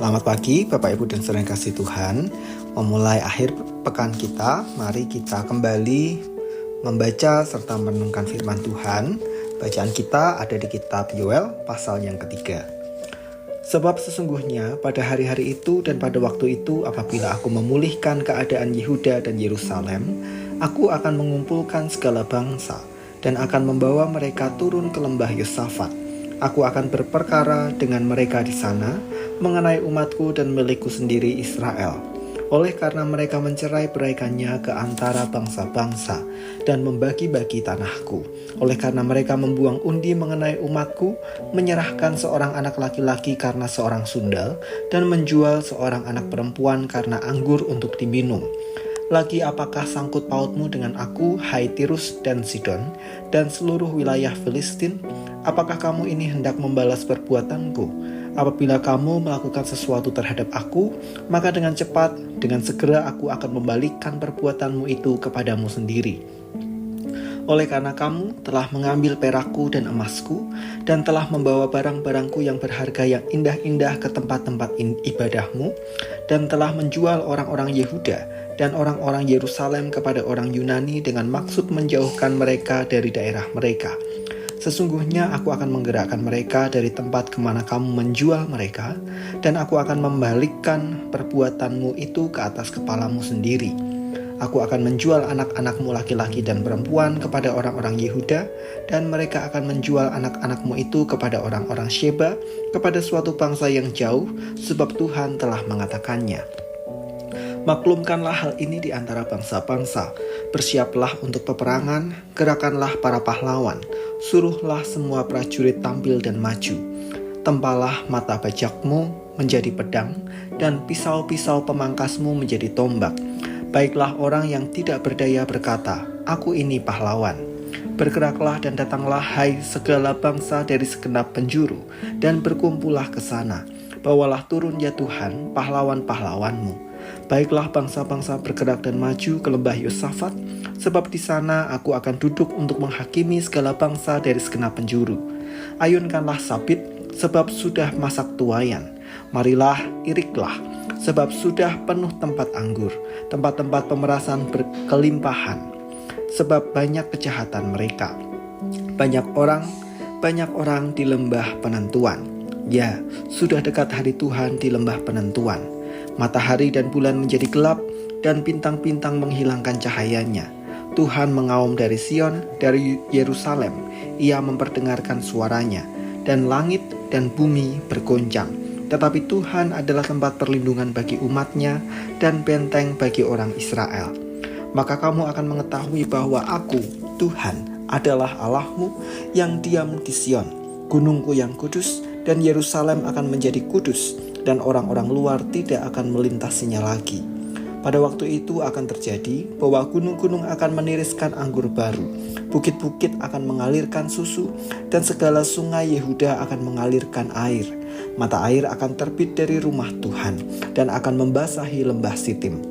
Selamat pagi Bapak Ibu dan saudara kasih Tuhan. Memulai akhir pekan kita, mari kita kembali membaca serta merenungkan firman Tuhan. Bacaan kita ada di kitab Yoel pasal yang ketiga. Sebab sesungguhnya pada hari-hari itu dan pada waktu itu apabila aku memulihkan keadaan Yehuda dan Yerusalem, aku akan mengumpulkan segala bangsa dan akan membawa mereka turun ke lembah Yosafat. Aku akan berperkara dengan mereka di sana mengenai umatku dan milikku sendiri Israel. Oleh karena mereka mencerai-beraikannya ke antara bangsa-bangsa dan membagi-bagi tanahku. Oleh karena mereka membuang undi mengenai umatku, menyerahkan seorang anak laki-laki karena seorang sundal, dan menjual seorang anak perempuan karena anggur untuk diminum. Lagi apakah sangkut pautmu dengan aku, hai Tirus dan Sidon, dan seluruh wilayah Filistin? Apakah kamu ini hendak membalas perbuatanku? Apabila kamu melakukan sesuatu terhadap aku, maka dengan cepat, dengan segera aku akan membalikkan perbuatanmu itu kepadamu sendiri. Oleh karena kamu telah mengambil perakku dan emasku, dan telah membawa barang-barangku yang berharga yang indah-indah ke tempat-tempat ibadahmu, dan telah menjual orang-orang Yehuda dan orang-orang Yerusalem kepada orang Yunani dengan maksud menjauhkan mereka dari daerah mereka. Sesungguhnya aku akan menggerakkan mereka dari tempat kemana kamu menjual mereka, dan aku akan membalikkan perbuatanmu itu ke atas kepalamu sendiri. Aku akan menjual anak-anakmu laki-laki dan perempuan kepada orang-orang Yehuda, dan mereka akan menjual anak-anakmu itu kepada orang-orang Sheba, kepada suatu bangsa yang jauh, sebab Tuhan telah mengatakannya. Maklumkanlah hal ini di antara bangsa-bangsa, bersiaplah untuk peperangan, gerakanlah para pahlawan, suruhlah semua prajurit tampil dan maju. Tempalah mata bajakmu menjadi pedang, dan pisau-pisau pemangkasmu menjadi tombak. Baiklah orang yang tidak berdaya berkata, aku ini pahlawan. Bergeraklah dan datanglah hai segala bangsa dari segenap penjuru, dan berkumpullah ke sana. Bawalah turun ya Tuhan pahlawan-pahlawanmu. Baiklah bangsa-bangsa bergerak dan maju ke lembah Yosafat, sebab di sana aku akan duduk untuk menghakimi segala bangsa dari segenap penjuru. Ayunkanlah sabit, sebab sudah masak tuayan. Marilah, iriklah, sebab sudah penuh tempat anggur, tempat-tempat pemerasan berkelimpahan, sebab banyak kejahatan mereka. Banyak orang di lembah penentuan. Ya, sudah dekat hari Tuhan di lembah penentuan. Matahari dan bulan menjadi gelap, dan bintang-bintang menghilangkan cahayanya. Tuhan mengaum dari Sion, dari Yerusalem. Ia memperdengarkan suaranya, dan langit dan bumi bergoncang. Tetapi Tuhan adalah tempat perlindungan bagi umatnya, dan benteng bagi orang Israel. Maka kamu akan mengetahui bahwa aku, Tuhan, adalah Allahmu yang diam di Sion, gunungku yang kudus, dan Yerusalem akan menjadi kudus, dan orang-orang luar tidak akan melintasinya lagi. Pada waktu itu akan terjadi bahwa gunung-gunung akan meniriskan anggur baru, bukit-bukit akan mengalirkan susu, dan segala sungai Yehuda akan mengalirkan air. Mata air akan terbit dari rumah Tuhan, dan akan membasahi lembah Sitim.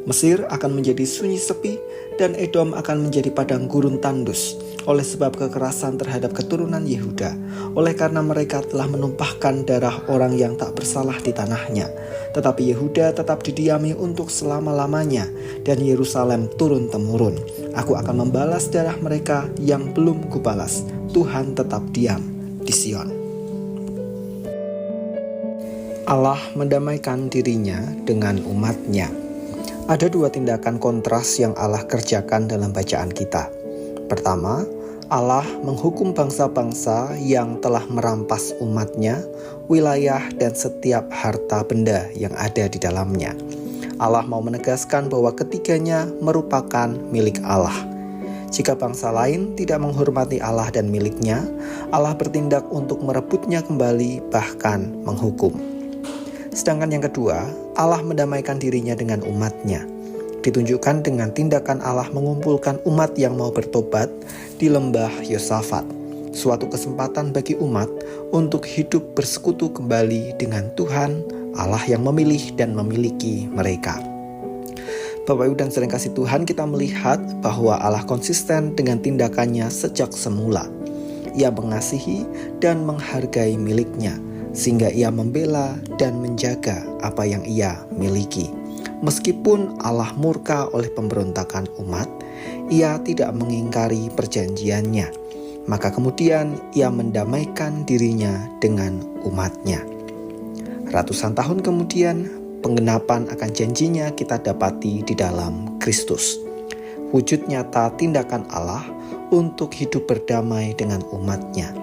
Mesir akan menjadi sunyi sepi, dan Edom akan menjadi padang gurun tandus, oleh sebab kekerasan terhadap keturunan Yehuda, oleh karena mereka telah menumpahkan darah orang yang tak bersalah di tanahnya. Tetapi Yehuda tetap didiami untuk selama-lamanya, dan Yerusalem turun-temurun. Aku akan membalas darah mereka yang belum kubalas. Tuhan tetap diam di Sion. Allah mendamaikan dirinya dengan umatnya. Ada dua tindakan kontras yang Allah kerjakan dalam bacaan kita. Pertama, Allah menghukum bangsa-bangsa yang telah merampas umatnya, wilayah dan setiap harta benda yang ada di dalamnya. Allah mau menegaskan bahwa ketiganya merupakan milik Allah. Jika bangsa lain tidak menghormati Allah dan miliknya, Allah bertindak untuk merebutnya kembali, bahkan menghukum. Sedangkan yang kedua, Allah mendamaikan dirinya dengan umatnya. Ditunjukkan dengan tindakan Allah mengumpulkan umat yang mau bertobat di lembah Yosafat. Suatu kesempatan bagi umat untuk hidup bersekutu kembali dengan Tuhan, Allah yang memilih dan memiliki mereka. Bapak Ibu dan saudara kasih Tuhan, kita melihat bahwa Allah konsisten dengan tindakannya sejak semula. Ia mengasihi dan menghargai miliknya, sehingga ia membela dan menjaga apa yang ia miliki. Meskipun Allah murka oleh pemberontakan umat, ia tidak mengingkari perjanjiannya. Maka kemudian ia mendamaikan dirinya dengan umatnya. Ratusan tahun kemudian, penggenapan akan janjinya kita dapati di dalam Kristus. Wujud nyata tindakan Allah untuk hidup berdamai dengan umatnya.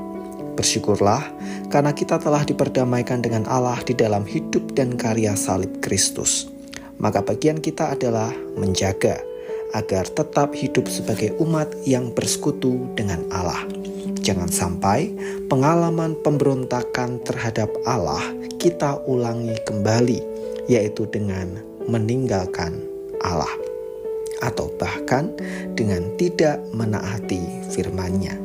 Bersyukurlah karena kita telah diperdamaikan dengan Allah di dalam hidup dan karya salib Kristus. Maka bagian kita adalah menjaga agar tetap hidup sebagai umat yang bersekutu dengan Allah. Jangan sampai pengalaman pemberontakan terhadap Allah kita ulangi kembali, yaitu dengan meninggalkan Allah, atau bahkan dengan tidak menaati firman-Nya.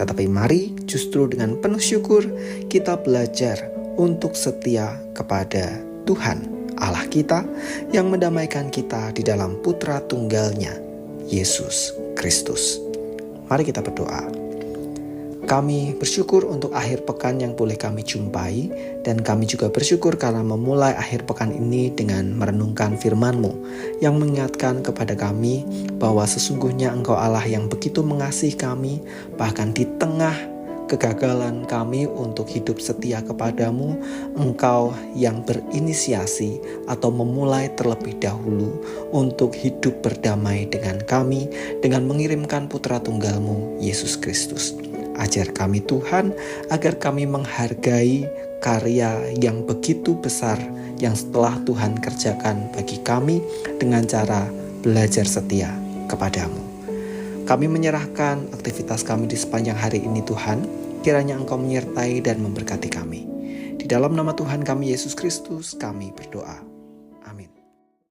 Tetapi mari justru dengan penuh syukur kita belajar untuk setia kepada Tuhan Allah kita yang mendamaikan kita di dalam Putra Tunggal-Nya, Yesus Kristus. Mari kita berdoa. Kami bersyukur untuk akhir pekan yang boleh kami jumpai, dan kami juga bersyukur karena memulai akhir pekan ini dengan merenungkan firman-Mu yang mengingatkan kepada kami bahwa sesungguhnya Engkau Allah yang begitu mengasihi kami, bahkan di tengah kegagalan kami untuk hidup setia kepadamu, Engkau yang berinisiasi atau memulai terlebih dahulu untuk hidup berdamai dengan kami dengan mengirimkan Putra Tunggal-Mu, Yesus Kristus. Ajar kami Tuhan agar kami menghargai karya yang begitu besar yang setelah Tuhan kerjakan bagi kami dengan cara belajar setia kepadamu. Kami menyerahkan aktivitas kami di sepanjang hari ini Tuhan, kiranya Engkau menyertai dan memberkati kami. Di dalam nama Tuhan kami Yesus Kristus kami berdoa.